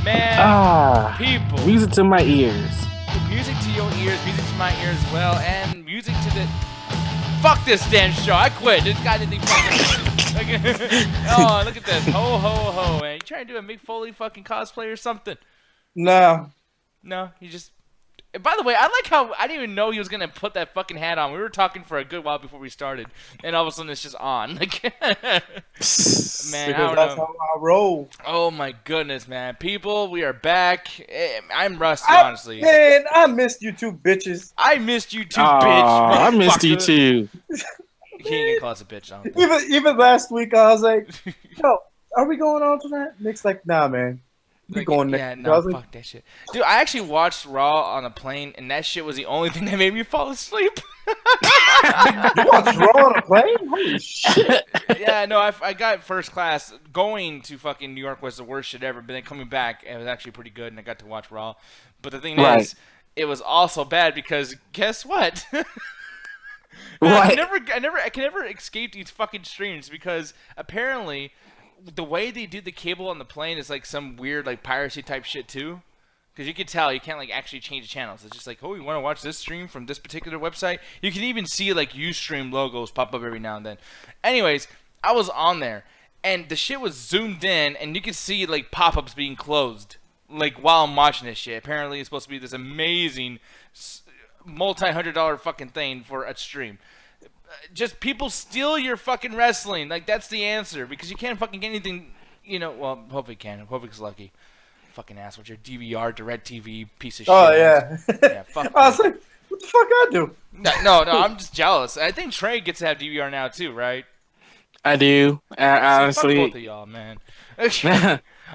Man, people. Music to my ears. Music to your ears, music to my ears as well, and music to the... Fuck this damn show, I quit. This guy didn't even fucking... Oh, look at this. Ho, ho, ho, man. You trying to do a Mick Foley fucking cosplay or something? No. No, you just... By the way, I like how I didn't even know he was going to put that fucking hat on. We were talking for a good while before we started, and all of a sudden it's just on. Like, man, Because I don't that's know. how I roll. Oh my goodness, man. People, we are back. I'm rusty, honestly. Man, I missed you two bitches. I missed you too, Aw, bitch. I missed you motherfucker. too. He ain't gonna call us a bitch, I don't think. Even last week, I was like, yo, are we going on tonight? Nick's like, nah, man. We going yeah, next. no, I was like, fuck that shit. Dude, I actually watched Raw on a plane, and that shit was the only thing that made me fall asleep. you watched Raw on a plane? Holy shit. Yeah, no, I got first class. Going to fucking New York was the worst shit ever, but then coming back, it was actually pretty good, and I got to watch Raw. But the thing Right. is, it was also bad because guess what? What? I can never escape these fucking streams because apparently the way they do the cable on the plane is like some weird like piracy type shit too. Because you can tell you can't like actually change the channels. It's just like, oh, you want to watch this stream from this particular website? You can even see like Ustream logos pop up every now and then. Anyways, I was on there and the shit was zoomed in and you could see like pop-ups being closed like while I'm watching this shit. Apparently it's supposed to be this amazing multi-$100 fucking thing for a stream. Just people steal your fucking wrestling. Like, that's the answer. Because you can't fucking get anything, you know. Well, hopefully you can. Hopefully it's lucky. Fucking ass with your DVR, DirecTV, piece of shit. Oh, yeah. Yeah, fuck I was me. like, what the fuck I do? No, I'm just jealous. I think Trey gets to have DVR now, too, right? I do. Fuck Honestly. both of y'all, man.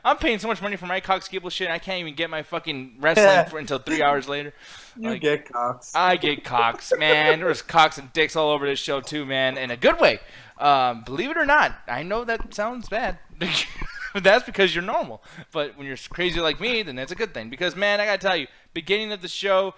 I'm paying so much money for my Cox cable shit, I can't even get my fucking wrestling until 3 hours later. You get Cox. I get cocks, man. There's cocks and dicks all over this show too, man, in a good way. Believe it or not, I know that sounds bad. But that's because you're normal. But when you're crazy like me, then that's a good thing. Because, man, I gotta tell you, beginning of the show,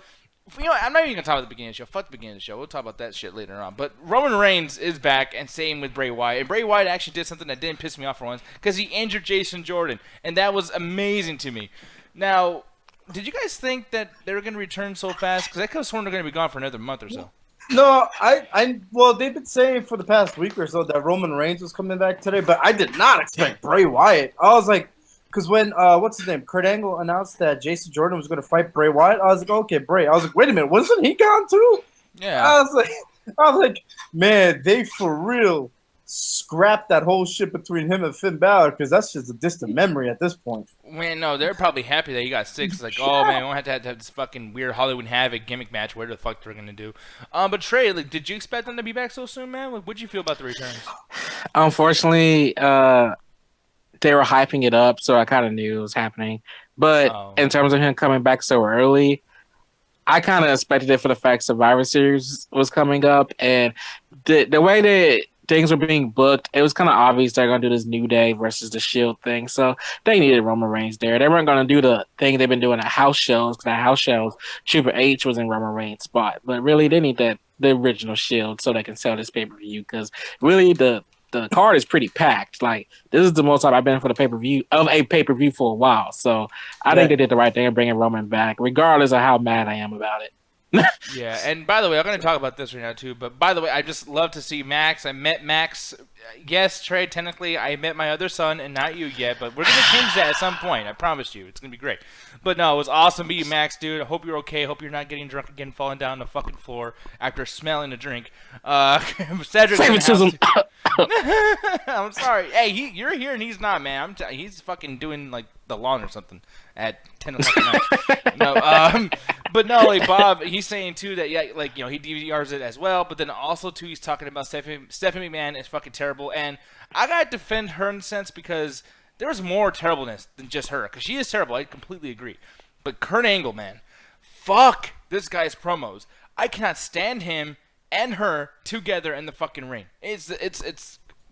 you know, I'm not even gonna talk about the beginning of the show. Fuck the beginning of the show. We'll talk about that shit later on. But Roman Reigns is back, and same with Bray Wyatt. And Bray Wyatt actually did something that didn't piss me off for once, because he injured Jason Jordan, and that was amazing to me. Now, did you guys think that they were gonna return so fast? Because I could have sworn they're gonna be gone for another month or so. No, well, they've been saying for the past week or so that Roman Reigns was coming back today, but I did not expect Bray Wyatt. I was like, because when, what's his name, Kurt Angle announced that Jason Jordan was going to fight Bray Wyatt, I was like, okay, Bray. I was like, wait a minute, wasn't he gone too? Yeah. I was like, man, they for real scrapped that whole shit between him and Finn Balor, because that's just a distant memory at this point. Man, no, they're probably happy that he got sick. It's like, oh man, we won't have to have this fucking weird Hollywood Havoc gimmick match. Where the fuck they're gonna do? But Trey, like, did you expect them to be back so soon, man? Like, what'd you feel about the returns? Unfortunately, they were hyping it up, so I kind of knew it was happening. But in terms of him coming back so early, I kind of expected it for the fact Survivor Series was coming up, and the way that things were being booked, it was kind of obvious they're going to do this New Day versus the Shield thing. So they needed Roman Reigns there. They weren't going to do the thing they've been doing at house shows, because at house shows, Triple H was in Roman Reigns' spot. But really, they need the original Shield so they can sell this pay-per-view, because really the card is pretty packed. Like, this is the most time I've been for the pay-per-view for a while. So I think they did the right thing in bringing Roman back, regardless of how mad I am about it. Yeah, and by the way, I'm going to talk about this right now too, but by the way, I just love to see Max. I met Max. Yes, Trey, technically, I met my other son and not you yet, but we're going to change that at some point. I promise you. It's going to be great. But no, it was awesome meeting Max, dude. I hope you're okay. Hope you're not getting drunk again, falling down the fucking floor after smelling a drink. Cedric, I'm sorry. Hey, you're here and he's not, man. He's fucking doing like the lawn or something at 10 o'clock at night. No, but no, like Bob, he's saying too that, yeah, like, you know, he DVRs it as well, but then also too, he's talking about Stephanie McMahon is fucking terrible, and I gotta defend her in a sense, because there was more terribleness than just her, because she is terrible. I completely agree. But Kurt Angle, man, fuck this guy's promos. I cannot stand him and her together in the fucking ring. It's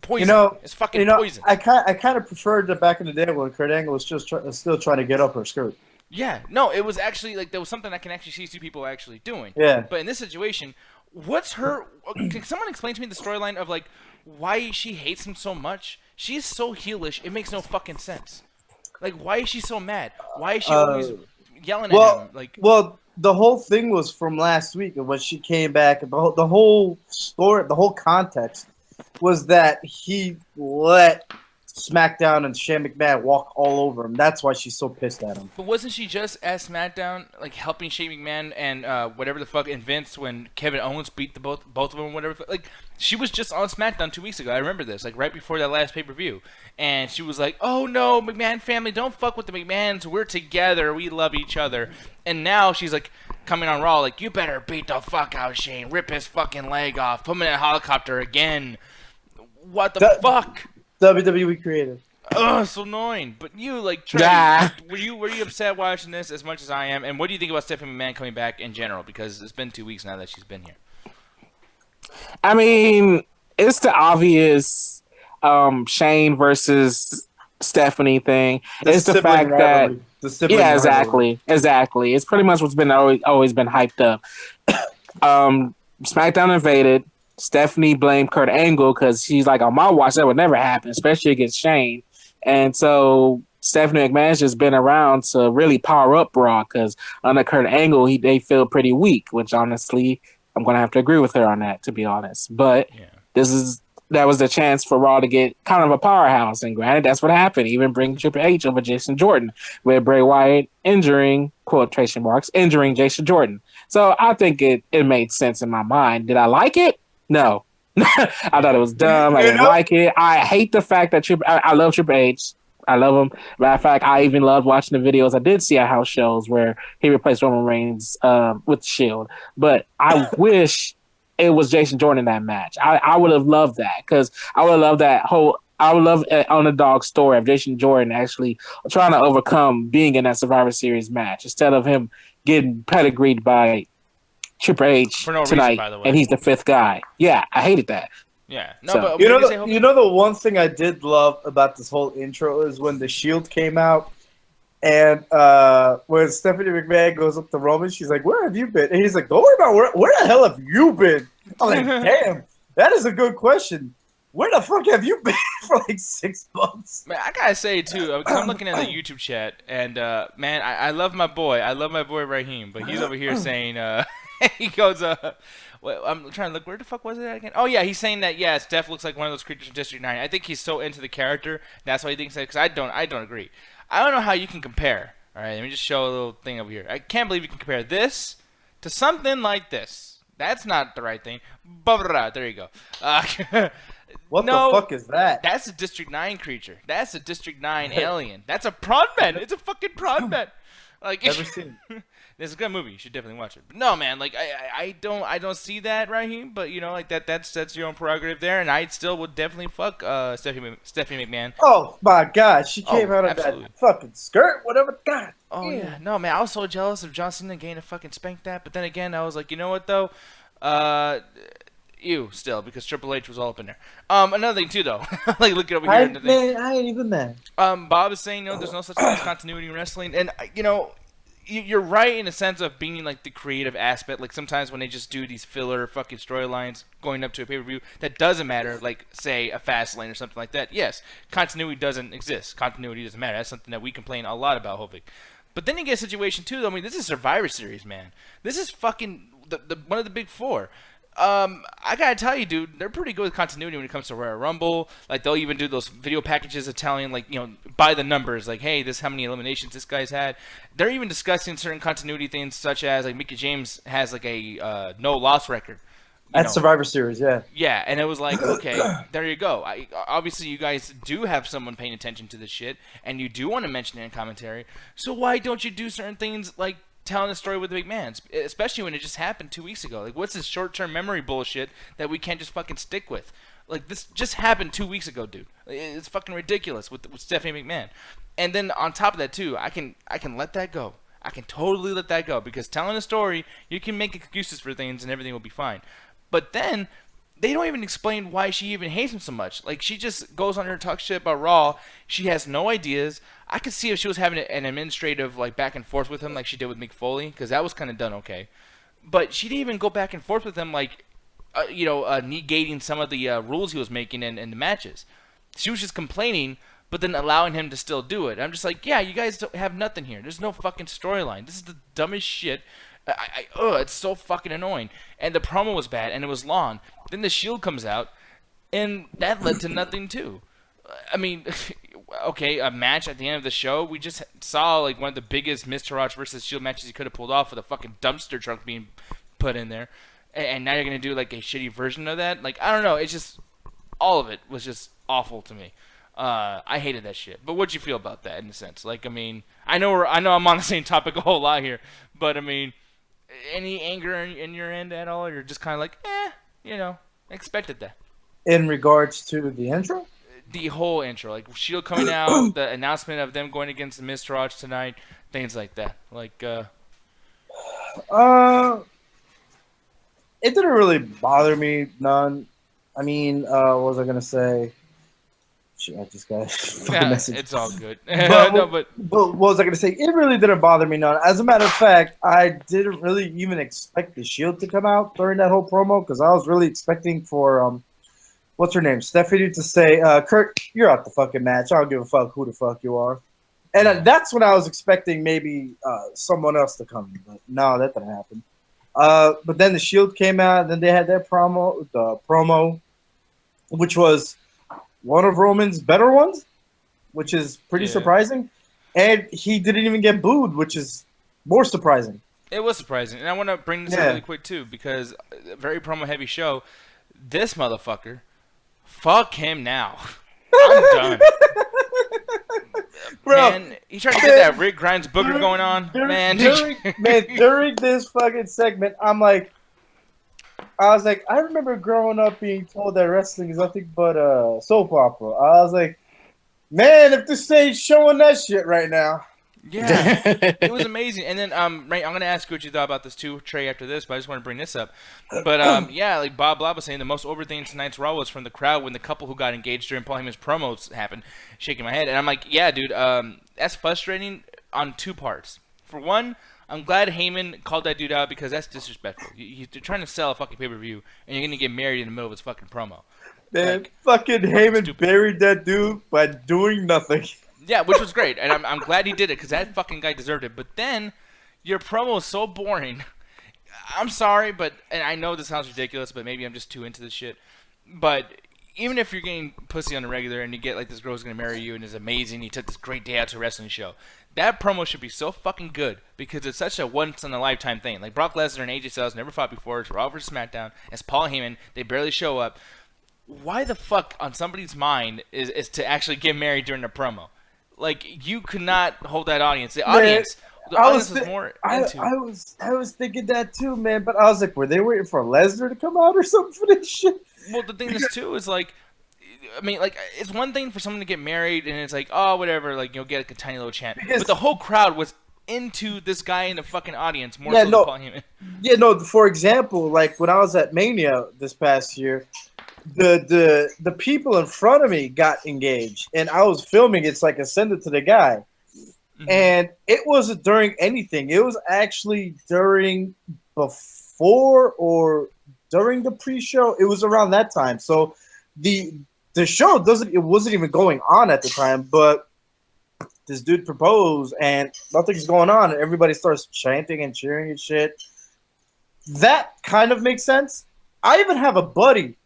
poison. You know, it's fucking poison. I kind of preferred it back in the day when Kurt Angle was just still trying to get up her skirt. Yeah, no, it was actually like there was something I can actually see two people actually doing. Yeah. But in this situation, what's her? Can someone explain to me the storyline of like why she hates him so much? She's so heelish, it makes no fucking sense. Like, why is she so mad? Why is she always yelling at him? Like, the whole thing was from last week, and when she came back, and the whole story, the whole context was that he let SmackDown and Shane McMahon walk all over him. That's why she's so pissed at him. but wasn't she just at SmackDown, like helping Shane McMahon and whatever the fuck, and Vince when Kevin Owens beat both of them, whatever? Like, she was just on SmackDown 2 weeks ago. I remember this, like right before that last pay-per-view, and she was like, "Oh no, McMahon family, don't fuck with the McMahons. We're together. We love each other." And now she's like coming on Raw, like, "You better beat the fuck out of Shane, rip his fucking leg off, put him in a helicopter again." What the fuck? WWE creative. Ugh, so annoying. But you, like, Trey, were you upset watching this as much as I am? And what do you think about Stephanie McMahon coming back in general? Because it's been 2 weeks now that she's been here. I mean, it's the obvious Shane versus Stephanie thing. It's the fact rivalry. Exactly. It's pretty much what's been always been hyped up. SmackDown invaded. Stephanie blamed Kurt Angle because she's like, on my watch, that would never happen, especially against Shane. And so Stephanie McMahon's just been around to really power up Raw because under Kurt Angle, they feel pretty weak, which honestly, I'm going to have to agree with her on that, to be honest. But that was the chance for Raw to get kind of a powerhouse. And granted, that's what happened. Even bring Triple H over Jason Jordan, with Bray Wyatt injuring Jason Jordan. So I think it made sense in my mind. Did I like it? No. I thought it was dumb. I didn't like it. I hate the fact that I love Triple H. I love him. Matter of fact, I even loved watching the videos I did see at house shows where he replaced Roman Reigns with the Shield. But I wish it was Jason Jordan in that match. I would have loved that because I would have loved that whole. I would love an underdog story of Jason Jordan actually trying to overcome being in that Survivor Series match instead of him getting pedigreed by Triple H tonight, reason, by the way. And he's the fifth guy. Yeah, I hated that. Yeah, no, so, but you know the one thing I did love about this whole intro is when the Shield came out, and when Stephanie McMahon goes up to Roman, she's like, "Where have you been?" And he's like, "Don't worry about where the hell have you been?" I'm like, "Damn, that is a good question. Where the fuck have you been for like 6 months?" Man, I gotta say too, I'm looking at the YouTube chat, and man, I love my boy. I love my boy Raheem, but he's over here saying, he goes, well, I'm trying to look. Where the fuck was it again? Oh yeah, he's saying that Steph looks like one of those creatures from District 9. I think he's so into the character. That's why he thinks that. Because I don't agree. I don't know how you can compare. All right, let me just show a little thing over here. I can't believe you can compare this to something like this. That's not the right thing. There you go. What the fuck is that? That's a District 9 creature. That's a District 9 alien. That's a Prodman. It's a fucking Prodman. Like, never seen. It's a good movie. You should definitely watch it. But no, man, like I don't see that, Raheem. But you know, like that's your own prerogative there, and I still would definitely fuck Stephanie McMahon. Oh my God, she came out of that fucking skirt, whatever. God. Oh yeah, no, man, I was so jealous of John Cena getting to fucking spank that. But then again, I was like, you know what though, still because Triple H was all up in there. Another thing too though, like look it over here. I ain't even mad. Bob is saying there's no such thing as continuity in wrestling, and you know. You're right in the sense of being like the creative aspect. Like sometimes when they just do these filler fucking storylines going up to a pay-per-view that doesn't matter, like say a Fastlane or something like that. Yes, continuity doesn't exist. Continuity doesn't matter. That's something that we complain a lot about, Hovik. But then you get a situation too. I mean, this is Survivor Series, man. This is fucking the one of the big four. I gotta tell you, dude, they're pretty good with continuity when it comes to Royal Rumble. Like, they'll even do those video packages of telling, like, you know, by the numbers, like, hey, this is how many eliminations this guy's had. They're even discussing certain continuity things, such as, like, Mickie James has, like, a no-loss record. At Survivor Series, yeah. Yeah, and it was like, okay, there you go. Obviously, you guys do have someone paying attention to this shit, and you do want to mention it in commentary. So why don't you do certain things, like, telling a story with the McMahons, especially when it just happened 2 weeks ago? Like, what's this short-term memory bullshit that we can't just fucking stick with? Like, this just happened 2 weeks ago, dude. It's fucking ridiculous with Stephanie McMahon. And then on top of that, too, I can let that go. I can totally let that go because telling a story, you can make excuses for things and everything will be fine. But then they don't even explain why she even hates him so much. Like, she just goes on her talk shit about Raw. She has no ideas. I could see if she was having an administrative, like, back and forth with him like she did with Mick Foley, because that was kind of done okay. But she didn't even go back and forth with him, like, negating some of the rules he was making in the matches. She was just complaining, but then allowing him to still do it. I'm just like, yeah, you guys don't have nothing here. There's no fucking storyline. This is the dumbest shit. It's so fucking annoying. And the promo was bad, and it was long. Then the Shield comes out, and that led to nothing too. I mean, okay, a match at the end of the show. We just saw like one of the biggest Mr. versus Shield matches he could have pulled off with a fucking dumpster truck being put in there. And now you're going to do like a shitty version of that? Like, I don't know. It's just, all of it was just awful to me. I hated that shit. But what'd you feel about that in a sense? Like, I mean, I know I'm on the same topic a whole lot here, but I mean, any anger in your end at all? Or you're just kind of like, expected that. In regards to the intro? The whole intro, like Shield coming out, the announcement of them going against the Mr. tonight, things like that. Like, it didn't really bother me none. I mean, what was I gonna say? Shit, I just got a message. It's all good. But what was I gonna say? It really didn't bother me none. As a matter of fact, I didn't really even expect the Shield to come out during that whole promo because I was really expecting for what's her name, Stephanie, to say, Kurt, you're out the fucking match. I don't give a fuck who the fuck you are. And that's when I was expecting maybe someone else to come. But no, that didn't happen. But then the Shield came out, and then they had their promo, which was one of Roman's better ones, which is pretty surprising. And he didn't even get booed, which is more surprising. It was surprising. And I want to bring this up really quick, too, because a very promo-heavy show. This motherfucker, fuck him now. I'm done. Bro, man, he tried to get that Rick Grimes booger going on. During this fucking segment, I was like, I remember growing up being told that wrestling is nothing but a soap opera. I was like, man, if this ain't showing that shit right now. Yeah, it was amazing. And then, right, I'm going to ask you what you thought about this too, Trey, after this, but I just want to bring this up. But, yeah, like Bob Blob was saying, the most over thing in tonight's Raw was from the crowd when the couple who got engaged during Paul Heyman's promos happened, shaking my head. And I'm like, yeah, dude, that's frustrating on two parts. For one, I'm glad Heyman called that dude out because that's disrespectful. You're trying to sell a fucking pay-per-view, and you're going to get married in the middle of his fucking promo. Man, fucking Heyman buried that dude by doing nothing. Yeah, which was great, and I'm glad he did it because that fucking guy deserved it. But then your promo is so boring. I'm sorry, but and I know this sounds ridiculous, but maybe I'm just too into this shit. But even if you're getting pussy on the regular and you get like this girl's gonna marry you and is amazing, you took this great day out to a wrestling show, that promo should be so fucking good because it's such a once in a lifetime thing. Like Brock Lesnar and AJ Styles never fought before. It's Raw vs SmackDown. It's Paul Heyman. They barely show up. Why the fuck on somebody's mind is to actually get married during a promo? Like, you could not hold that audience. The audience was more into it. I was thinking that too, man. But I was like, were they waiting for Lesnar to come out or something for this shit? Well, the thing is, too, is like, I mean, like, it's one thing for someone to get married and it's like, oh, whatever, like, you'll get like a tiny little chant. But the whole crowd was into this guy in the fucking audience more so than Paul Heyman. Yeah, no, for example, like, when I was at Mania this past year, the people in front of me got engaged, and I was filming. It's like I sent it to the guy, and it wasn't during anything. It was actually before or during the pre-show. It was around that time. So the show wasn't even going on at the time, but this dude proposed, and nothing's going on, and everybody starts chanting and cheering and shit. That kind of makes sense. I even have a buddy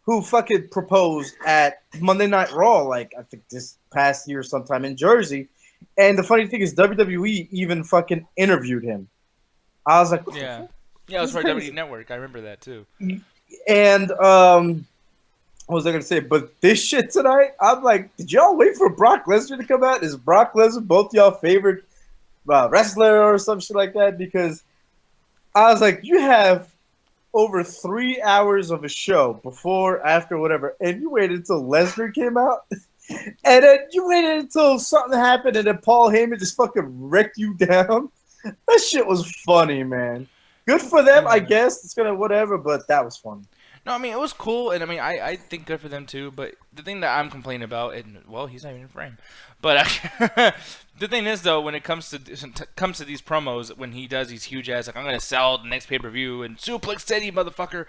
who fucking proposed at Monday Night Raw, like, I think this past year sometime in Jersey. And the funny thing is WWE even fucking interviewed him. I was like, yeah, it was for WWE Network. I remember that, too. And, what was I going to say? But this shit tonight, I'm like, did y'all wait for Brock Lesnar to come out? Is Brock Lesnar both y'all favorite wrestler or some shit like that? Because I was like, you have over 3 hours of a show before, after, whatever, and you waited until Lesnar came out, and then you waited until something happened, and then Paul Heyman just fucking wrecked you down. That shit was funny, man. Good for them, I guess. It's gonna whatever, but that was funny. No, I mean, it was cool, and I mean, I think good for them too, but the thing that I'm complaining about, and, well, he's not even in frame, but the thing is, though, when it comes to these promos, when he does these huge ass, like, I'm going to sell the next pay-per-view, and Suplex City, motherfucker,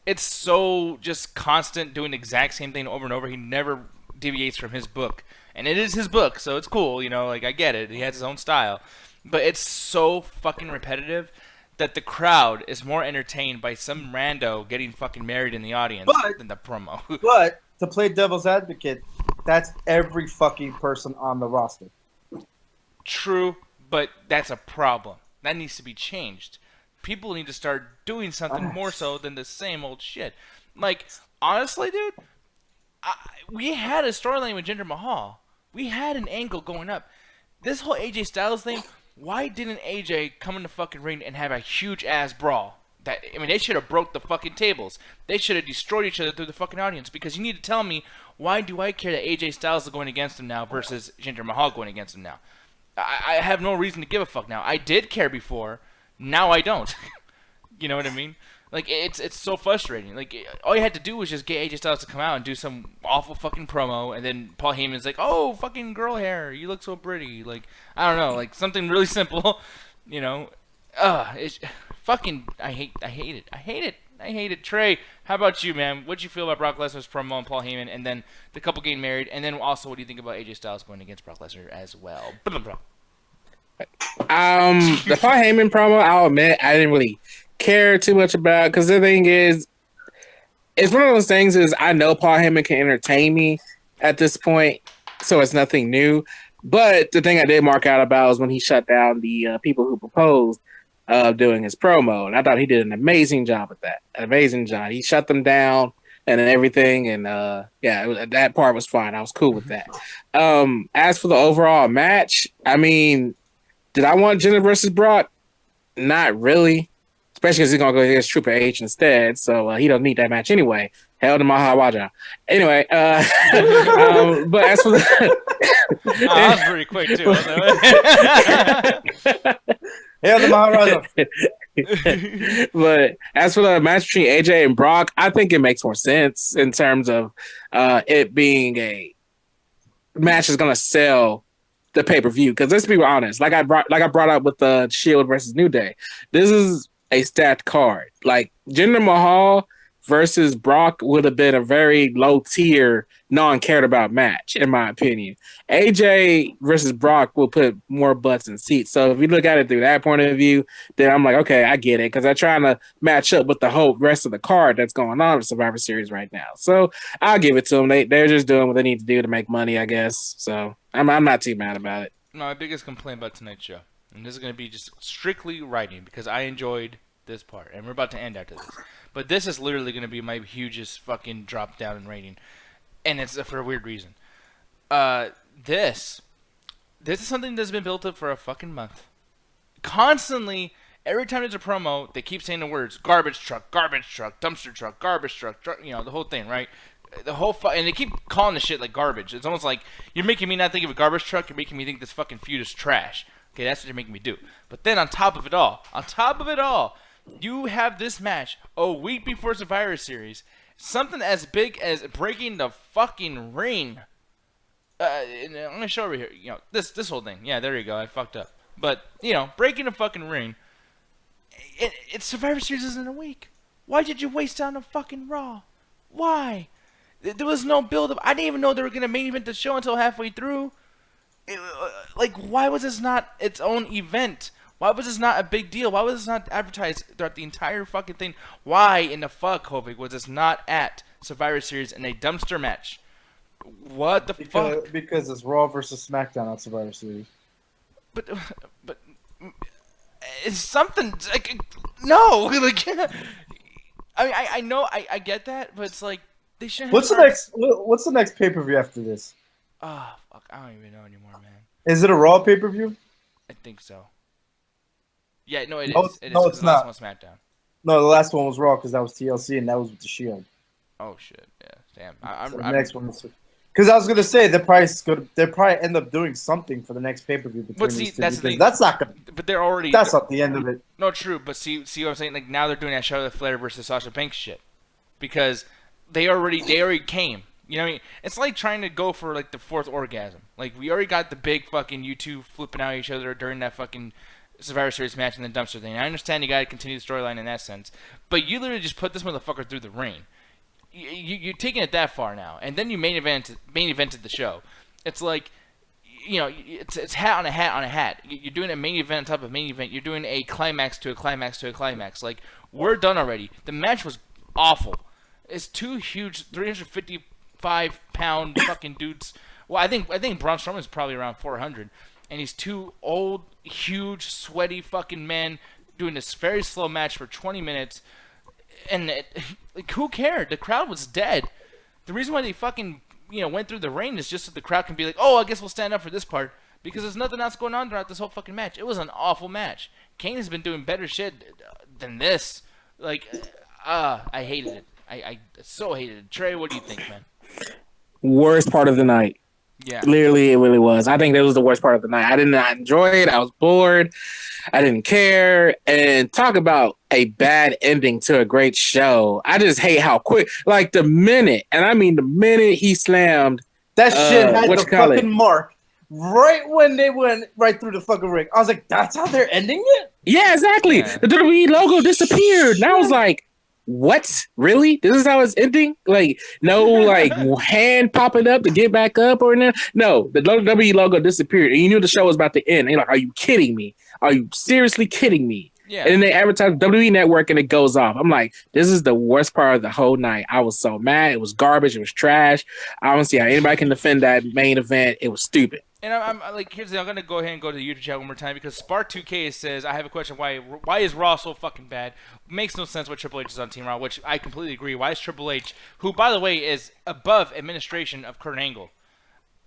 it's so just constant doing the exact same thing over and over. He never deviates from his book, and it is his book, so it's cool. You know, like I get it. He has his own style, but it's so fucking repetitive that the crowd is more entertained by some rando getting fucking married in the audience than the promo. But to play devil's advocate, that's every fucking person on the roster. True, but that's a problem. That needs to be changed. People need to start doing something more so than the same old shit. Like, honestly, dude, we had a storyline with Jinder Mahal. We had an angle going up. This whole AJ Styles thing, why didn't AJ come in the fucking ring and have a huge ass brawl? They should have broke the fucking tables. They should have destroyed each other through the fucking audience. Because you need to tell me, why do I care that AJ Styles is going against him now versus Jinder Mahal going against him now? I have no reason to give a fuck now. I did care before. Now I don't. You know what I mean? Like, it's so frustrating. Like, all you had to do was just get AJ Styles to come out and do some awful fucking promo, and then Paul Heyman's like, oh, fucking girl hair, you look so pretty. Like, I don't know, like, something really simple, you know? It's fucking, I hate it. I hate it. Trey, how about you, man? What'd you feel about Brock Lesnar's promo and Paul Heyman, and then the couple getting married, and then also what do you think about AJ Styles going against Brock Lesnar as well? Blah, blah, blah. The Paul Heyman promo, I'll admit, I didn't really care too much about, because the thing is, it's one of those things is I know Paul Heyman can entertain me at this point, so it's nothing new. But the thing I did mark out about was when he shut down the people who proposed doing his promo, and I thought he did an amazing job with that. An amazing job. He shut them down and everything, and that part was fine. I was cool with that. As for the overall match, I mean, did I want Jinder versus Brock? Not really. Especially because he's going to go against Triple H instead, so he don't need that match anyway. Hell to Mahawaja. Anyway, but as for the... that was pretty quick, too. Hell to Mahawaja. But as for the match between AJ and Brock, I think it makes more sense in terms of it being a match that's going to sell the pay-per-view. Because let's be honest, like I brought up with the Shield versus New Day, this is a stacked card. Like Jinder Mahal versus Brock would have been a very low tier, no one cared about match, in my opinion. AJ versus Brock will put more butts in seats. So if you look at it through that point of view, then I'm like, okay, I get it, because they're trying to match up with the whole rest of the card that's going on with Survivor Series right now. So I'll give it to them. They're just doing what they need to do to make money, I guess. So I'm not too mad about it. My biggest complaint about tonight's show, and this is going to be just strictly writing, because I enjoyed this part, and we're about to end after this. But this is literally going to be my hugest fucking drop down in rating, and it's for a weird reason. This is something that's been built up for a fucking month. Constantly, every time there's a promo, they keep saying the words garbage truck, dumpster truck, garbage truck, you know, the whole thing, right? The whole and they keep calling the shit like garbage. It's almost like you're making me not think of a garbage truck. You're making me think this fucking feud is trash. Okay, that's what you're making me do. But then on top of it all, you have this match a week before Survivor Series. Something as big as breaking the fucking ring. I'm gonna show over here. You know, this whole thing. Yeah, there you go. I fucked up. But you know, breaking the fucking ring. It's Survivor Series isn't a week. Why did you waste on a fucking Raw? Why? There was no build-up. I didn't even know they were gonna main event the show until halfway through. Why was this not its own event? Why was this not a big deal? Why was this not advertised throughout the entire fucking thing? Why in the fuck, Hovig, was this not at Survivor Series in a dumpster match? What the fuck? Because it's Raw versus SmackDown on Survivor Series. But it's something like no. Like I mean, I know I get that, but it's like they shouldn't. What's the next pay-per-view after this? Oh fuck, I don't even know anymore, man. Is it a Raw pay-per-view? I think so. Yeah, no, it is. No, it's not. Last one SmackDown. No, the last one was Raw because that was TLC and that was with the Shield. Oh shit! Yeah, damn. The next one. Because I was gonna say they'll probably end up doing something for the next pay-per-view between these two. That's the thing. That's not gonna. But they're already. That's not the end of it. No, true. But see what I'm saying? Like now they're doing that Charlotte Flair versus Sasha Banks shit, because they already came. You know what I mean? It's like trying to go for like the fourth orgasm. Like we already got the big fucking you two flipping out each other during that fucking Survivor Series match in the dumpster thing. I understand you got to continue the storyline in that sense, but you literally just put this motherfucker through the ring. you're taking it that far now, and then you main evented the show. It's like, it's hat on a hat on a hat. You're doing a main event on top of main event. You're doing a climax to a climax to a climax. Like, we're done already. The match was awful. It's two huge 355-pound fucking dudes. Well, I think Braun Strowman's probably around 400, and he's two old, huge, sweaty fucking men doing this very slow match for 20 minutes. And like, who cared? The crowd was dead. The reason why they fucking went through the rain is just so the crowd can be like, oh, I guess we'll stand up for this part, because there's nothing else going on throughout this whole fucking match. It was an awful match. Kane has been doing better shit than this. Like, I hated it. I so hated it. Trey, what do you think, man? Worst part of the night. Yeah. Literally, it really was. I think that was the worst part of the night. I did not enjoy it. I was bored. I didn't care. And talk about a bad ending to a great show. I just hate how quick, like the minute he slammed. That shit had the fucking mark right when they went right through the fucking ring. I was like, that's how they're ending it? Yeah, exactly. Yeah. The WWE logo disappeared. And I was like, what? Really? This is how it's ending? Like, no, like hand popping up to get back up or nothing? No, the WWE logo disappeared, and you knew the show was about to end. And you're like, are you kidding me? Are you seriously kidding me? Yeah. And then they advertise WWE Network, and it goes off. I'm like, this is the worst part of the whole night. I was so mad. It was garbage. It was trash. I don't see how anybody can defend that main event. It was stupid. And I'm like, here's the thing. I'm gonna go ahead and go to the YouTube chat one more time, because Spark2K says, I have a question. Why is Raw so fucking bad? Makes no sense why Triple H is on Team Raw, which I completely agree. Why is Triple H, who by the way is above administration of Kurt Angle,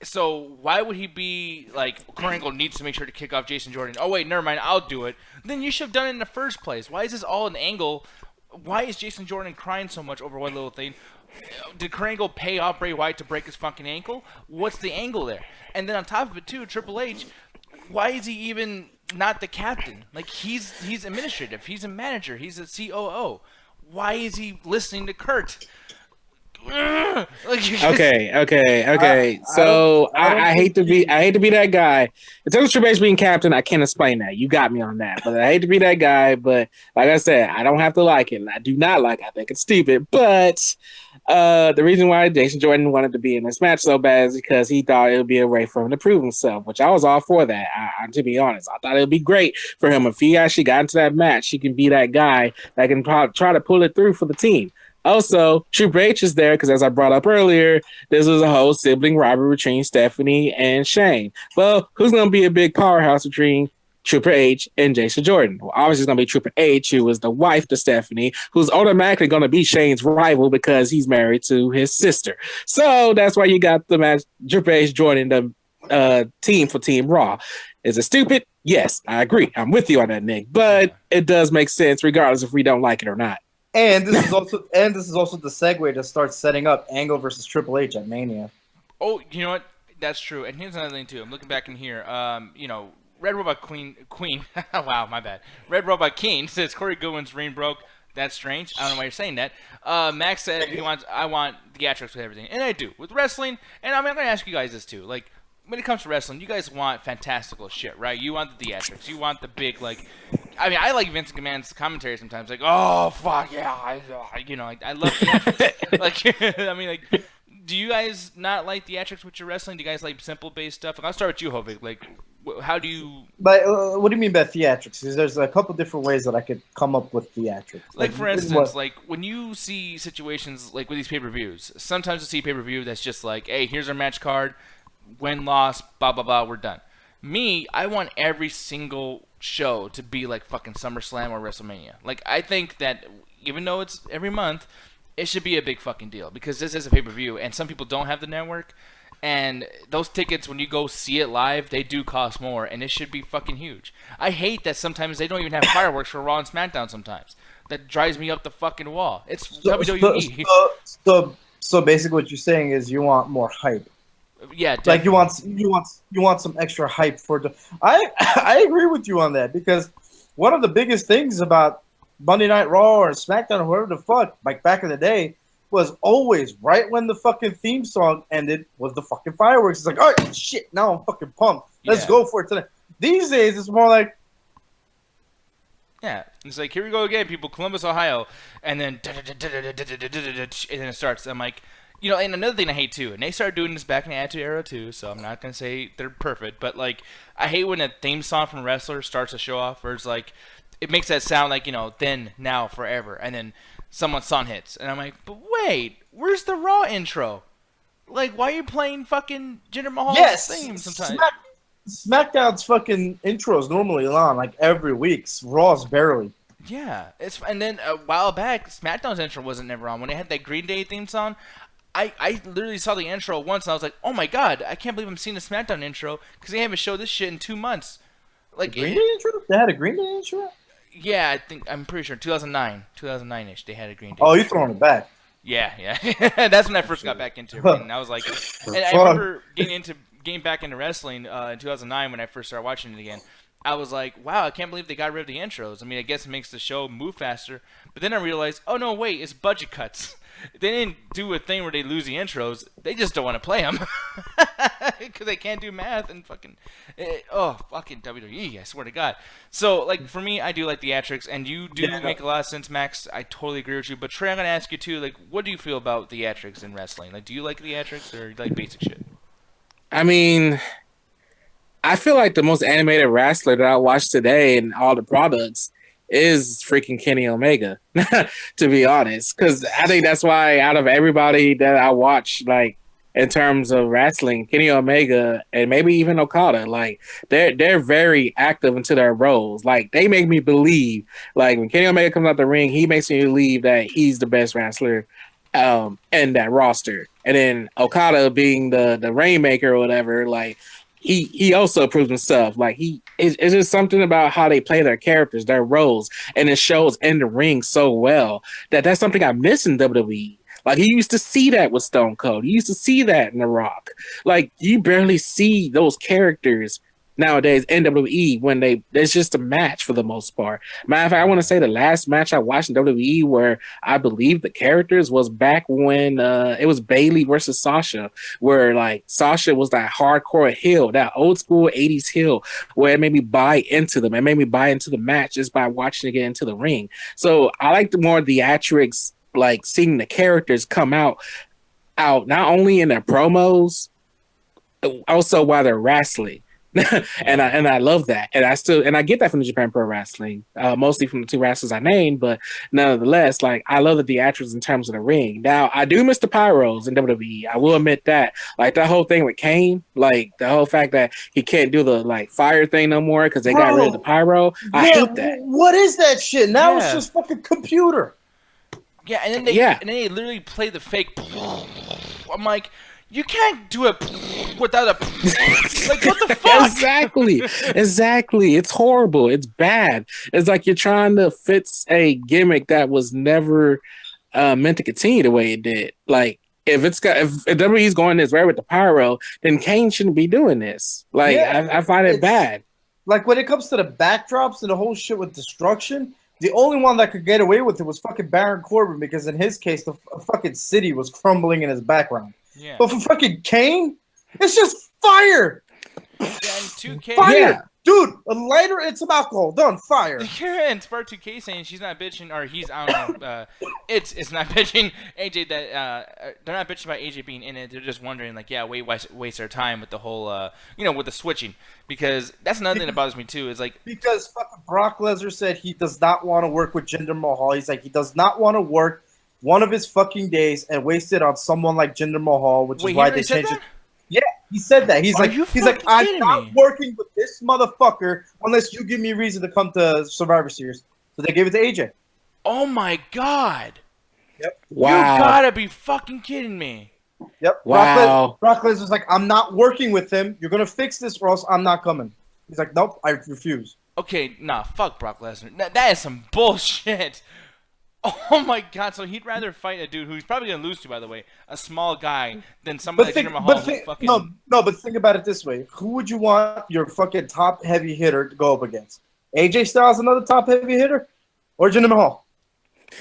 so why would he be like, Kurt Angle needs to make sure to kick off Jason Jordan? Oh wait, never mind, I'll do it. Then you should have done it in the first place. Why is this all an angle? Why is Jason Jordan crying so much over one little thing? Did Kurt Angle pay off Bray Wyatt to break his fucking ankle? What's the angle there? And then on top of it too, Triple H, why is he even not the captain? Like, he's administrative, he's a manager, he's a COO. Why is he listening to Kurt? Okay. So I hate to be that guy. In terms of Triple H being captain, I can't explain that. You got me on that. But I hate to be that guy. But like I said, I don't have to like it. I do not like it. I think it's stupid. But the reason why Jason Jordan wanted to be in this match so bad is because he thought it would be a way for him to prove himself, which I was all for that. To be honest, I thought it would be great for him if he actually got into that match. He can be that guy that can try to pull it through for the team. Also, Triple H is there because, as I brought up earlier, this was a whole sibling rivalry between Stephanie and Shane. Well, who's going to be a big powerhouse between Triple H and Jason Jordan? Well, obviously, it's going to be Triple H, who is the wife to Stephanie, who's automatically going to be Shane's rival because he's married to his sister. So that's why you got the match, Triple H joining the team for Team Raw. Is it stupid? Yes, I agree. I'm with you on that, Nick. But it does make sense regardless if we don't like it or not. And this is also the segue to start setting up Angle versus Triple H at Mania. Oh, you know what? That's true. And here's another thing too. I'm looking back in here. Red Robot Queen. Wow, my bad. Red Robot King says Corey Goodwin's reign broke. That's strange. I don't know why you're saying that. Max said I want theatrics with everything, and I do with wrestling. And I'm gonna ask you guys this too. Like, when it comes to wrestling, you guys want fantastical shit, right? You want the theatrics. You want the big, like... I mean, I like Vince McMahon's commentary sometimes. Like, oh, fuck, yeah. I love theatrics. Do you guys not like theatrics with your wrestling? Do you guys like simple-based stuff? I'll start with you, Hovig. Like, how do you... But what do you mean by theatrics? Because there's a couple different ways that I could come up with theatrics. Like for instance, like, when you see situations, like, with these pay-per-views, sometimes you see pay-per-view that's just like, hey, here's our match card. Win, loss, blah, blah, blah, we're done. Me, I want every single show to be like fucking SummerSlam or WrestleMania. Like, I think that even though it's every month, it should be a big fucking deal, because this is a pay-per-view, and some people don't have the network, and those tickets, when you go see it live, they do cost more, and it should be fucking huge. I hate that sometimes they don't even have fireworks for Raw and SmackDown sometimes. That drives me up the fucking wall. It's WWE. So basically what you're saying is you want more hype. Yeah, definitely. Like you want some extra hype for the. I agree with you on that, because one of the biggest things about Monday Night Raw or SmackDown or whatever the fuck, like back in the day, was always right when the fucking theme song ended was the fucking fireworks. It's like, all right, shit, now I'm fucking pumped. Let's go for it tonight. These days it's more like, Yeah, it's like, here we go again, people, Columbus, Ohio, and then it starts. I'm like, and another thing I hate too, and they started doing this back in the Attitude Era too, so I'm not gonna say they're perfect, but like, I hate when a theme song from a wrestler starts a show off, where it's like, it makes that sound like, then, now, forever, and then someone's song hits, and I'm like, but wait, where's the Raw intro? Like, why are you playing fucking Jinder Mahal's theme sometimes? SmackDown's fucking intros normally on like every week. Raw's barely. Yeah, and then a while back, SmackDown's intro wasn't never on. When they had that Green Day theme song, I literally saw the intro once and I was like, oh my god, I can't believe I'm seeing a SmackDown intro because they haven't showed this shit in 2 months. Like Green Day intro? They had a Green Day intro? Yeah, I'm pretty sure 2009-ish they had a Green Day. Oh, you're throwing it back. Yeah. That's when I first got back into everything. And I was like, and I remember getting back into wrestling in 2009 when I first started watching it again. I was like, wow, I can't believe they got rid of the intros. I mean, I guess it makes the show move faster. But then I realized, oh, no, wait, it's budget cuts. They didn't do a thing where they lose the intros. They just don't want to play them. Because they can't do math and fucking WWE, I swear to God. So, like, for me, I do like theatrics. And you do make a lot of sense, Max. I totally agree with you. But Trey, I'm going to ask you, too, like, what do you feel about theatrics in wrestling? Like, do you like theatrics or you like basic shit? I mean, I feel like the most animated wrestler that I watched today in all the products is freaking Kenny Omega, to be honest. Because I think that's why out of everybody that I watch, like, in terms of wrestling, Kenny Omega and maybe even Okada, like, they're very active into their roles. Like, they make me believe, like, when Kenny Omega comes out the ring, he makes me believe that he's the best wrestler in that roster. And then Okada being the Rainmaker or whatever, like, he also proves himself. Like, it's just something about how they play their characters, their roles, and it shows in the ring so well that's something I miss in WWE. Like, you used to see that with Stone Cold. You used to see that in The Rock. Like, you barely see those characters nowadays in WWE when there's just a match for the most part. Matter of fact, I want to say the last match I watched in WWE where I believe the characters was back when it was Bayley versus Sasha, where like Sasha was that hardcore heel, that old school 80s heel, where it made me buy into them. It made me buy into the match just by watching it get into the ring. So I like the more theatrics, like seeing the characters come out not only in their promos, also while they're wrestling. and I love that, and I get that from the Japan Pro Wrestling, mostly from the two wrestlers I named, but nonetheless, like, I love the theatrics in terms of the ring. Now, I do miss the pyros in WWE. I will admit that, like, that whole thing with Kane, like the whole fact that he can't do the like fire thing no more because they got rid of the pyro. I hate that. What is that shit? Now it's just fucking computer. Yeah, and then they literally play the fake. I'm like, you can't do it without a like, what the fuck? Exactly. It's horrible. It's bad. It's like you're trying to fix a gimmick that was never meant to continue the way it did. Like, if WWE's going this way with the pyro, then Kane shouldn't be doing this. Like, I find it bad. Like, when it comes to the backdrops and the whole shit with destruction, the only one that could get away with it was fucking Baron Corbin, because in his case, the fucking city was crumbling in his background. Yeah. But for fucking Kane, it's just fire. Yeah, and 2K. Fire. Yeah. Dude, a lighter and some alcohol. Done. Fire. Yeah, and Spark 2K saying she's not bitching, or he's, I don't know, it's not bitching AJ that, they're not bitching about AJ being in it. They're just wondering, like, waste their time with the whole, with the switching. Because that's another thing that bothers me, too, is like. Because fucking Brock Lesnar said he does not want to work with Jinder Mahal. He's like, he does not want to work one of his fucking days and waste it on someone like Jinder Mahal, which is why they changed it. Yeah, he said that. He's like, I'm not working with this motherfucker unless you give me a reason to come to Survivor Series. So they gave it to AJ. Oh my god. Yep. Wow. You gotta be fucking kidding me. Yep. Wow. Brock Lesnar's like, I'm not working with him. You're gonna fix this or else I'm not coming. He's like, nope, I refuse. Okay, nah, fuck Brock Lesnar. That is some bullshit. Oh my god, so he'd rather fight a dude who he's probably going to lose to, by the way, a small guy, than somebody like Jinder Mahal. But think about it this way. Who would you want your fucking top heavy hitter to go up against? AJ Styles, another top heavy hitter? Or Jinder Mahal?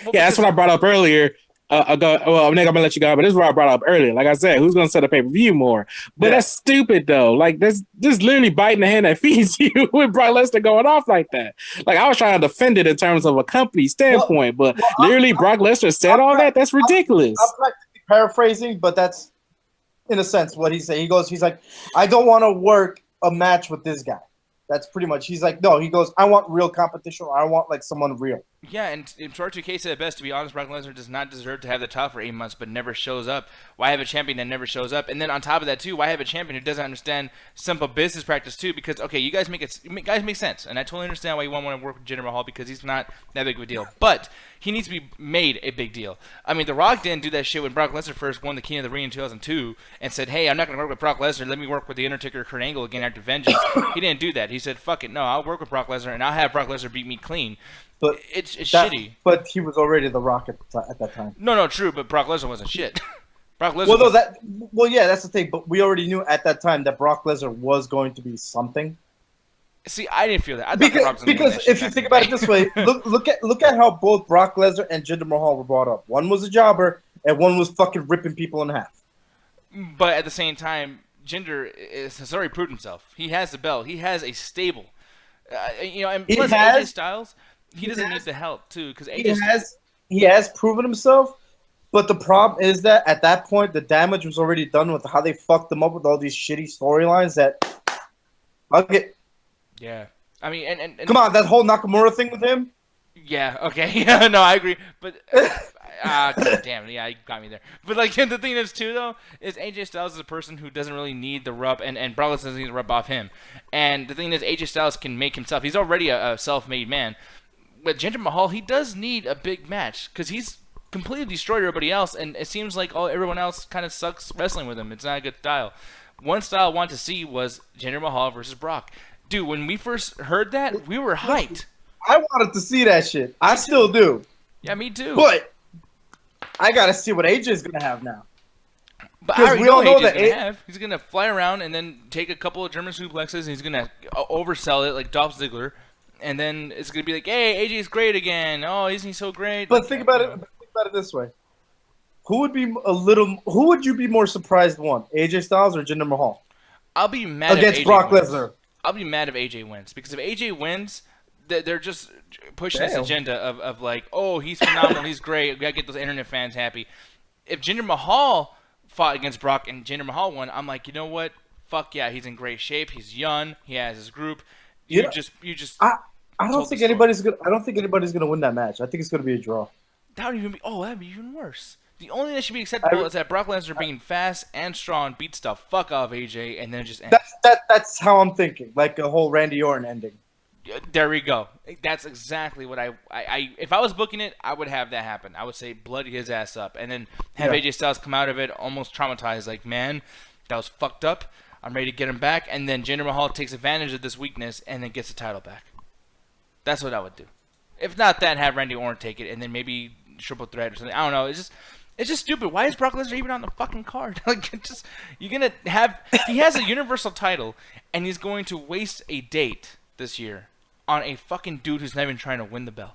Yeah, that's what I brought up earlier. well, Nick, I'm gonna let you go, but this is what I brought up earlier. Like I said, who's gonna set a pay-per-view more? But that's stupid though. Like that's just literally biting the hand that feeds you with Brock Lesnar going off like that. Like I was trying to defend it in terms of a company standpoint, but literally Brock Lesnar said all that. That's ridiculous. I'm practically paraphrasing, but that's in a sense what he said. He's like, I don't want to work a match with this guy. That's pretty much. He's like, no. He goes, I want real competition. Or I want like someone real. Yeah, and in short to case at best, to be honest, Brock Lesnar does not deserve to have the title for 8 months, but never shows up. Why have a champion that never shows up? And then on top of that too, why have a champion who doesn't understand simple business practice too? Because okay, you guys make sense, and I totally understand why you want to work with Jinder Mahal because he's not that big of a deal, but he needs to be made a big deal. I mean, The Rock didn't do that shit when Brock Lesnar first won the King of the Ring in 2002 and said, "Hey, I'm not going to work with Brock Lesnar. Let me work with the Undertaker, Kurt Angle again after Vengeance." He didn't do that. He said, "Fuck it, no, I'll work with Brock Lesnar and I'll have Brock Lesnar beat me clean." But it's shitty. But he was already The Rock at that time. No, true. But Brock Lesnar wasn't shit. Brock Lesnar. Yeah, that's the thing. But we already knew at that time that Brock Lesnar was going to be something. See, I didn't feel that. Because if you think about it this way, look at how both Brock Lesnar and Jinder Mahal were brought up. One was a jobber, and one was fucking ripping people in half. But at the same time, Jinder has already proved himself. He has the belt. He has a stable. And plus AJ Styles. He doesn't need the help too, because he has proven himself. But the problem is that at that point, the damage was already done with how they fucked him up with all these shitty storylines. Okay. Yeah, I mean, and come on, that whole Nakamura thing with him. Yeah. Okay. Yeah. No, I agree. But God damn, yeah, you got me there. But like the thing is too though is AJ Styles is a person who doesn't really need the rub, and Brock Lesnar doesn't need the rub off him. And the thing is, AJ Styles can make himself. He's already a self-made man. With Jinder Mahal, he does need a big match because he's completely destroyed everybody else, and it seems like everyone else kind of sucks wrestling with him. It's not a good style. One style I wanted to see was Jinder Mahal versus Brock. Dude, when we first heard that, we were hyped. I wanted to see that shit. I still do. Yeah, me too. But I gotta see what AJ's gonna have now. But I already know that he's gonna fly around and then take a couple of German suplexes, and he's gonna oversell it like Dolph Ziggler. And then it's gonna be like, "Hey, AJ's great again. Oh, isn't he so great?" But think about it this way: who would you be more surprised? One, AJ Styles or Jinder Mahal? I'll be mad against Brock Lesnar. I'll be mad if AJ wins because if AJ wins, they're just pushing this agenda of like, "Oh, he's phenomenal. He's great. We gotta get those internet fans happy." If Jinder Mahal fought against Brock and Jinder Mahal won, I'm like, you know what? Fuck yeah, he's in great shape. He's young. He has his group. I don't think anybody's gonna win that match. I think it's gonna be a draw. That'd be even worse. The only thing that should be acceptable is that Brock Lesnar being fast and strong beats the fuck out of AJ and then just ends. That's how I'm thinking. Like a whole Randy Orton ending. There we go. That's exactly what I if I was booking it, I would have that happen. I would say bloody his ass up and then have AJ Styles come out of it almost traumatized, like, man, that was fucked up. I'm ready to get him back, and then Jinder Mahal takes advantage of this weakness and then gets the title back. That's what I would do. If not that, have Randy Orton take it, and then maybe triple threat or something. I don't know. It's just stupid. Why is Brock Lesnar even on the fucking card? Like, you're gonna have. He has a Universal title, and he's going to waste a date this year on a fucking dude who's not even trying to win the belt.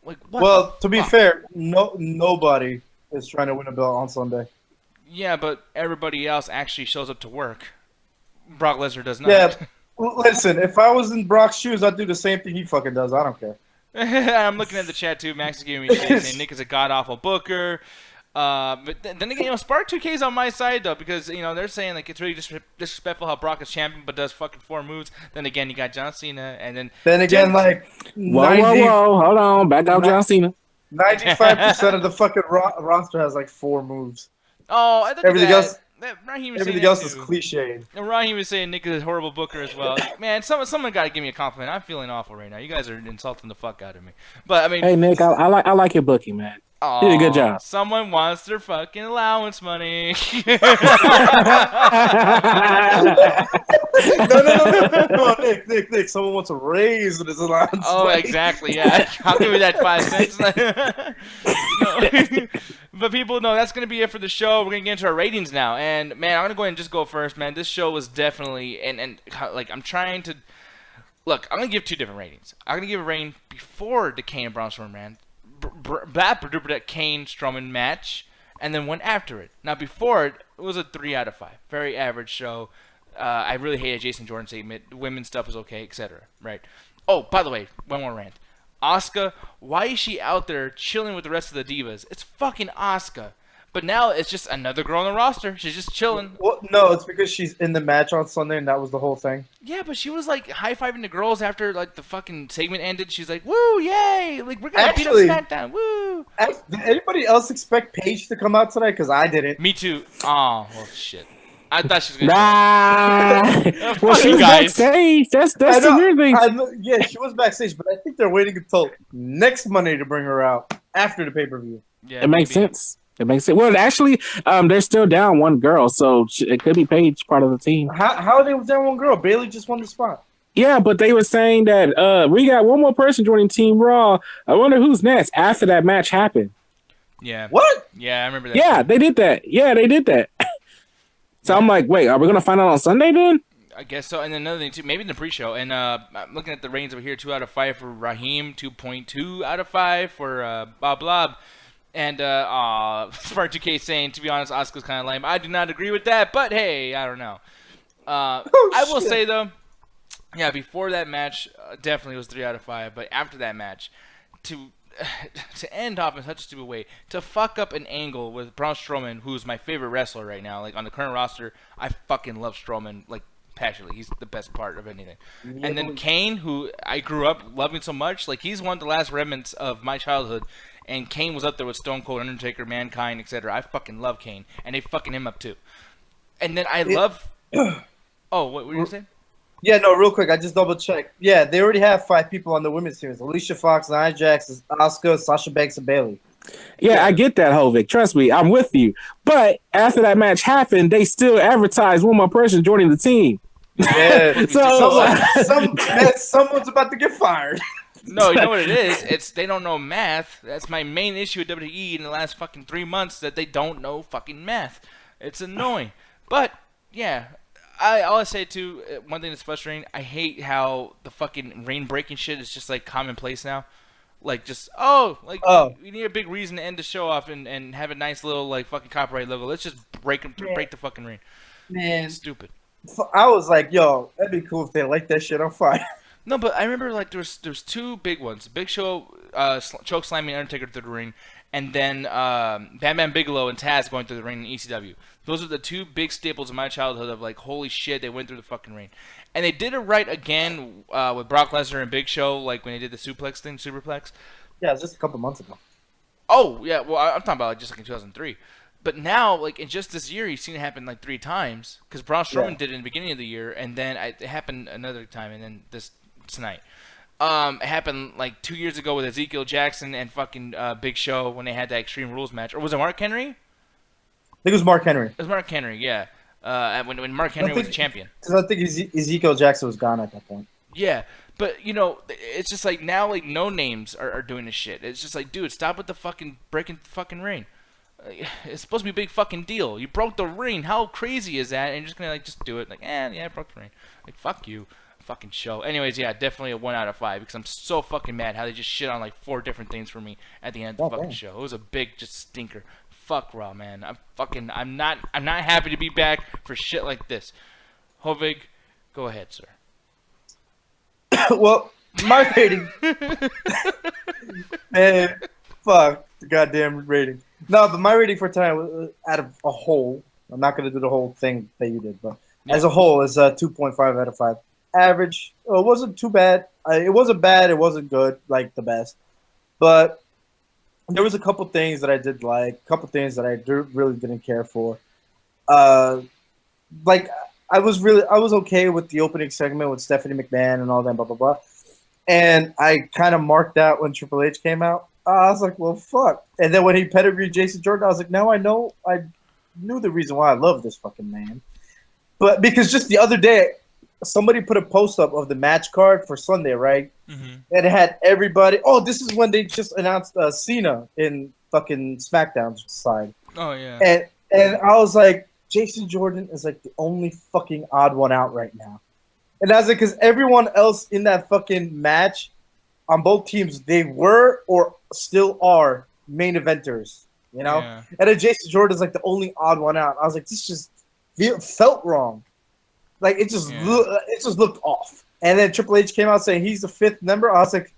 Like, what? Well, to be fair, nobody is trying to win a belt on Sunday. Yeah, but everybody else actually shows up to work. Brock Lesnar does not. Yeah, listen, if I was in Brock's shoes, I'd do the same thing he fucking does. I don't care. I'm looking at the chat too. Max is giving me shit saying Nick is a god-awful booker. But then again, Spark 2K's on my side though, because they're saying like it's really disrespectful how Brock is champion but does fucking 4 moves. Then again, you got John Cena, and then again, like whoa, hold on, back out John Cena. 95% of the fucking roster has like 4 moves. Oh, I thought everything else. Everything else is cliched. And Raheem was saying Nick is a horrible booker as well. Man, someone got to give me a compliment. I'm feeling awful right now. You guys are insulting the fuck out of me. But I mean, hey Nick, I like your booking, man. You did a good job. Someone wants their fucking allowance money. No, Nick. Someone wants a raise with his allowance. Oh, money. Exactly. Yeah, I'll give you that 5 cents. But people know that's going to be it for the show. We're going to get into our ratings now. And, man, I'm going to go ahead and just go first, man. This show was definitely, and like, I'm trying to, look, I'm going to give 2 different ratings. I'm going to give a rating before the Kane and Braun Strowman that Kane Strowman match, and then went after it. Now before it was a 3 out of 5, very average show. I really hated Jason Jordan's statement. Women's stuff was okay, etc. Right? Oh, by the way, one more rant. Asuka, why is she out there chilling with the rest of the divas? It's fucking Asuka. But now it's just another girl on the roster. She's just chilling. Well, no, it's because she's in the match on Sunday, and that was the whole thing. Yeah, but she was like high-fiving the girls after like the fucking segment ended. She's like, "Woo, yay! Like we're gonna beat up SmackDown, woo!" Did anybody else expect Paige to come out tonight? Because I didn't. Me too. Oh, well, shit. I thought she was gonna. Nah. Well, she was backstage. That's the weird thing. Yeah, she was backstage, but I think they're waiting until next Monday to bring her out after the pay-per-view. Yeah, it makes sense. It makes it. Well, actually, they're still down one girl, so it could be Paige part of the team. How are they down one girl? Bailey just won the spot. Yeah, but they were saying that we got one more person joining Team Raw. I wonder who's next after that match happened. Yeah. What? Yeah, I remember that. Yeah, they did that. Yeah, they did that. So I'm like, wait, are we gonna find out on Sunday then? I guess so. And then another thing too, maybe in the pre-show. And I'm looking at the ratings over here: 2 out of 5 for Raheem, 2.2 out of 5 for Bob Lob. And Spark 2K saying, to be honest, Asuka's kind of lame. I do not agree with that, but hey, I don't know. I will say though, yeah, before that match, definitely was 3 out of 5. But after that match, to end off in such a stupid way, to fuck up an angle with Braun Strowman, who's my favorite wrestler right now, like on the current roster, I fucking love Strowman, like passionately. He's the best part of anything. Yeah, and then Kane, who I grew up loving so much, like he's one of the last remnants of my childhood. And Kane was up there with Stone Cold, Undertaker, Mankind, etc. I fucking love Kane, and they fucking him up too. And then I love. Oh, what were you saying? Yeah, no, real quick. I just double checked. Yeah, they already have 5 people on the women's team: Alicia Fox, Nia Jax, Asuka, Sasha Banks, and Bayley. Yeah, I get that, Hovik. Trust me, I'm with you. But after that match happened, they still advertised one more person joining the team. Yeah, someone's about to get fired. No, you know what it is? It's they don't know math. That's my main issue with WWE in the last fucking 3 months, that they don't know fucking math. It's annoying. But, yeah, all I say too, one thing that's frustrating, I hate how the fucking rain breaking shit is just like commonplace now. Like just, we need a big reason to end the show off and have a nice little like fucking copyright logo. Let's just break the fucking rain. Man. Stupid. I was like, yo, that'd be cool if they like that shit on fire. No, but I remember like there's 2 big ones. Big Show choke slamming Undertaker through the ring, and then Bam Bam Bigelow and Taz going through the ring in ECW. Those are the 2 big staples of my childhood of like, holy shit, they went through the fucking ring. And they did it right again with Brock Lesnar and Big Show, like when they did the superplex. Yeah, it was just a couple months ago. Oh, yeah, well, I'm talking about like just like in 2003. But now, like in just this year, you've seen it happen like 3 times. Because Braun Strowman did it in the beginning of the year, and then it happened another time, and then tonight. It happened like 2 years ago with Ezekiel Jackson and fucking Big Show when they had that Extreme Rules match. Or was it Mark Henry? I think it was Mark Henry. It was Mark Henry, yeah. When Mark Henry was the champion. Because I think Ezekiel Jackson was gone at that point. Yeah, but you know, it's just like now, like no names are doing this shit. It's just like, dude, stop with the fucking breaking the fucking ring. It's supposed to be a big fucking deal. You broke the ring. How crazy is that? And you're just gonna like just do it. Like, yeah, I broke the ring. Like, fuck you. Fucking show. Anyways, yeah, definitely a 1 out of 5 because I'm so fucking mad how they just shit on like 4 different things for me at the end of the fucking show. It was a big just stinker. Fuck Raw, man. I'm not happy to be back for shit like this. Hovig, go ahead, sir. Well, my rating. Man, fuck the goddamn rating. No, but my rating for tonight was out of a whole. I'm not gonna do the whole thing that you did, but as a whole, is 2.5 out of 5. Average. It wasn't too bad. It wasn't bad. It wasn't good, like the best. But there was a couple things that I did like, a couple things that I really didn't care for. Like I was okay with the opening segment with Stephanie McMahon and all that, blah blah blah. And I kind of marked out when Triple H came out. I was like, well, fuck. And then when he pedigreed Jason Jordan, I was like, now I knew the reason why I love this fucking man. But because just the other day, somebody put a post up of the match card for Sunday, right? Mm-hmm. And it had everybody. Oh, this is when they just announced Cena in fucking SmackDown's side. Oh yeah. And I was like, Jason Jordan is like the only fucking odd one out right now. And I was like, because everyone else in that fucking match on both teams, they were or still are main eventers. You know, and then Jason Jordan's like the only odd one out. I was like, this just felt wrong. Like it just looked off. And then Triple H came out saying he's the 5th member. I was like,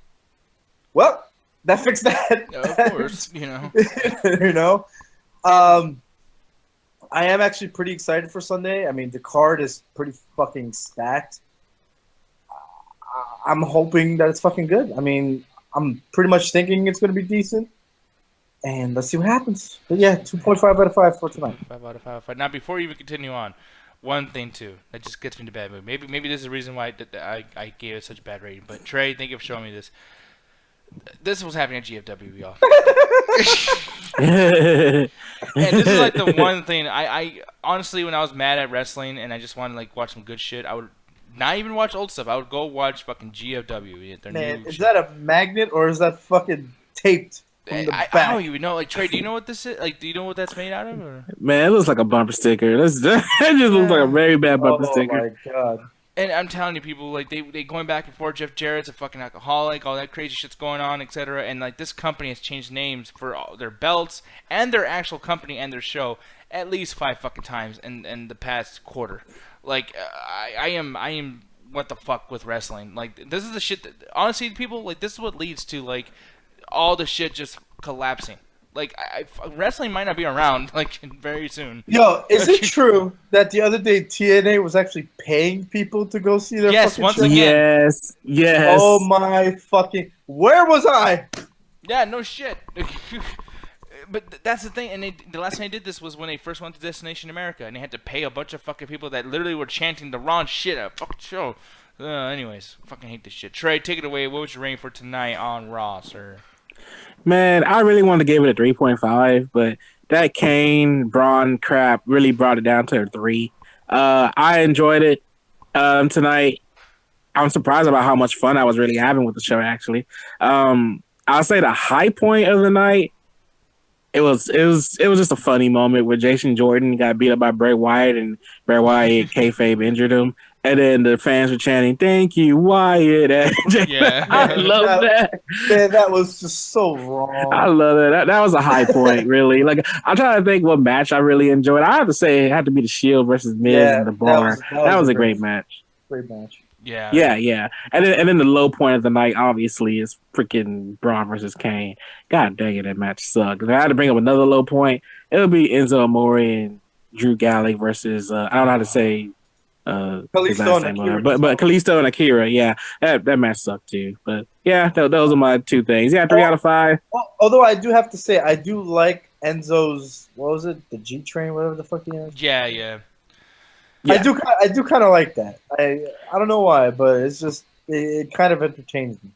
well, that fixed that. Of course, you know. You know, I am actually pretty excited for Sunday. I mean, the card is pretty fucking stacked. I'm hoping that it's fucking good. I mean, I'm pretty much thinking it's going to be decent. And let's see what happens. But yeah, 2.5 out of 5 for tonight. 5 out of 5. Now, before you even continue on, one thing too that just gets me to bad mood. Maybe this is the reason why I gave it such a bad rating. But Trey, thank you for showing me this. This was happening at GFW, y'all. And this is like the one thing I honestly, when I was mad at wrestling and I just wanted to like watch some good shit, I would not even watch old stuff. I would go watch fucking GFW. Man, is that a magnet or is that fucking taped? I don't even know. Like, Trey, do you know what this is? Like, do you know what that's made out of? Or? Man, it looks like a bumper sticker. That just looks like a very bad bumper sticker. Oh my god! And I'm telling you, people, like they going back and forth. Jeff Jarrett's a fucking alcoholic. All that crazy shit's going on, etc. And like this company has changed names for all their belts and their actual company and their show at least 5 fucking times in the past quarter. Like, I am what the fuck with wrestling. Like, this is the shit that honestly, people, like this is what leads to like all the shit just collapsing. Like, wrestling might not be around like very soon. Yo, is it true that the other day TNA was actually paying people to go see their fucking once show? again. Yes. Oh my fucking! Where was I? Yeah, no shit. But that's the thing. And the last time they did this was when they first went to Destination America, and they had to pay a bunch of fucking people that literally were chanting the wrong shit at a fucking show. Anyways, fucking hate this shit. Trey, take it away. What was your rating for tonight on Raw, sir? Man, I really wanted to give it a 3.5, but that Kane Braun crap really brought it down to a 3. I enjoyed it tonight. I'm surprised about how much fun I was really having with the show. Actually, I'll say the high point of the night. It was just a funny moment where Jason Jordan got beat up by Bray Wyatt and Bray Wyatt kayfabe injured him. And then the fans were chanting, "Thank you, Wyatt." Yeah. I love that. Man, that was just so wrong. I love that. That was a high point, really. Like, I'm trying to think what match I really enjoyed. I have to say it had to be the Shield versus Miz in the bar. That was a great match. Great match. Yeah. Yeah. And then the low point of the night, obviously, is freaking Braun versus Kane. God dang it, that match sucked. If I had to bring up another low point, it would be Enzo Amore and Drew Galley versus I don't know how to say Kalisto and Akira. But Kalisto and Akira, yeah, that match sucked too. But yeah, those are my 2 things. Yeah, 3 out of 5. Although I do have to say, I do like Enzo's, what was it, the G Train, whatever the fuck he is. Yeah. I do kind of like that. I don't know why, but it's just it kind of entertains me.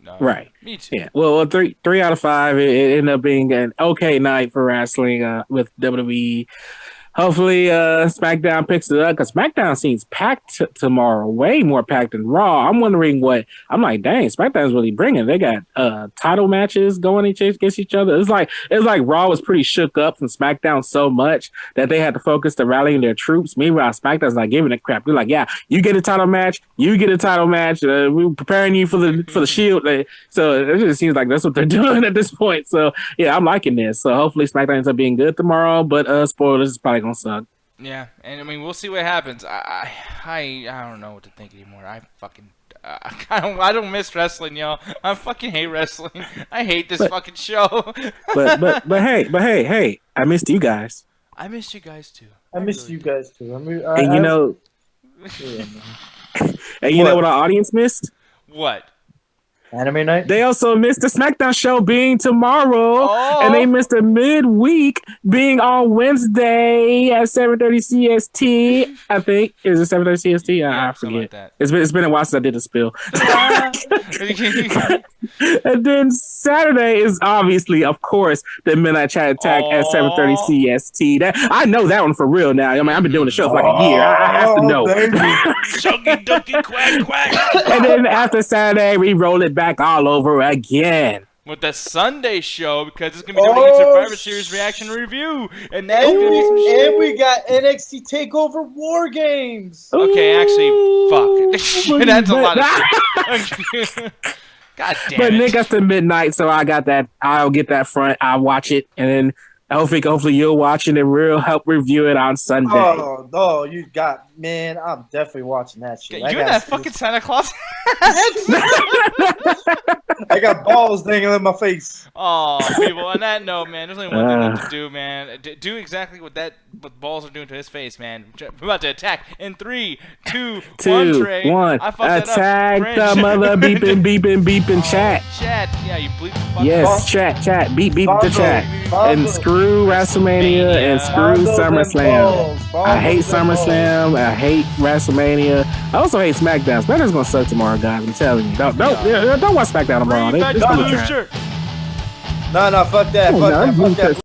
No, right. Me too. Yeah. Well, 3 out of 5. It ended up being an okay night for wrestling with WWE. Hopefully, SmackDown picks it up because SmackDown seems packed tomorrow, way more packed than Raw. I'm wondering I'm like, dang, SmackDown's really bringing. They got title matches going against each other. It's like Raw was pretty shook up from SmackDown so much that they had to focus to rallying their troops. Meanwhile, SmackDown's not giving a crap. They're like, yeah, you get a title match, we're preparing you for the Shield. So it just seems like that's what they're doing at this point. So yeah, I'm liking this. So hopefully SmackDown ends up being good tomorrow. But spoilers, is probably gonna suck. Yeah, and I mean we'll see what happens. I don't know what to think anymore. I fucking I don't miss wrestling, y'all. I fucking hate wrestling. I hate this fucking show. but hey, I missed you guys. I missed you guys too. I missed you guys too. And you know what our audience missed? What? Anime night? They also missed the SmackDown show being tomorrow, and they missed the midweek being on Wednesday at 7:30 CST. I think is it 7:30 CST? Yeah, I forget. Like It's been a while since I did the spill. And then Saturday is obviously, of course, the Midnight Chat Attack at 7:30 CST. That I know that one for real now. I mean, I've been doing the show for like a year. I have to know. Chunky Dunky Quack Quack. And then after Saturday, we roll it back all over again with the Sunday show because it's gonna be WWE Survivor Series reaction review, and that's gonna be some shit. And we got NXT Takeover War Games. Okay, actually, fuck. That's a lot of shit. God damn But it. Nick got to midnight, so I got that. I'll get that front. I'll watch it, and then hopefully you'll watch it, and we'll help review it on Sunday. Oh, no, you got, man, I'm definitely watching that shit. You and that fucking Santa Claus? I got balls dangling in my face. Oh, people, on that note, man, there's only one thing left to do, man. Do exactly what balls are doing to his face, man. We're about to attack in 3, 2, 1, Trey. 1. Attack the mother beeping chat. Chat, yeah, you bleep the fuck Yes, chat, beep the chat. And screw WrestleMania and screw SummerSlam. I hate SummerSlam. I hate WrestleMania. I also hate SmackDown. SmackDown's gonna suck tomorrow, guys. I'm telling you. Don't watch SmackDown tomorrow. Bring back the blue shirt. No, fuck that. Fuck that.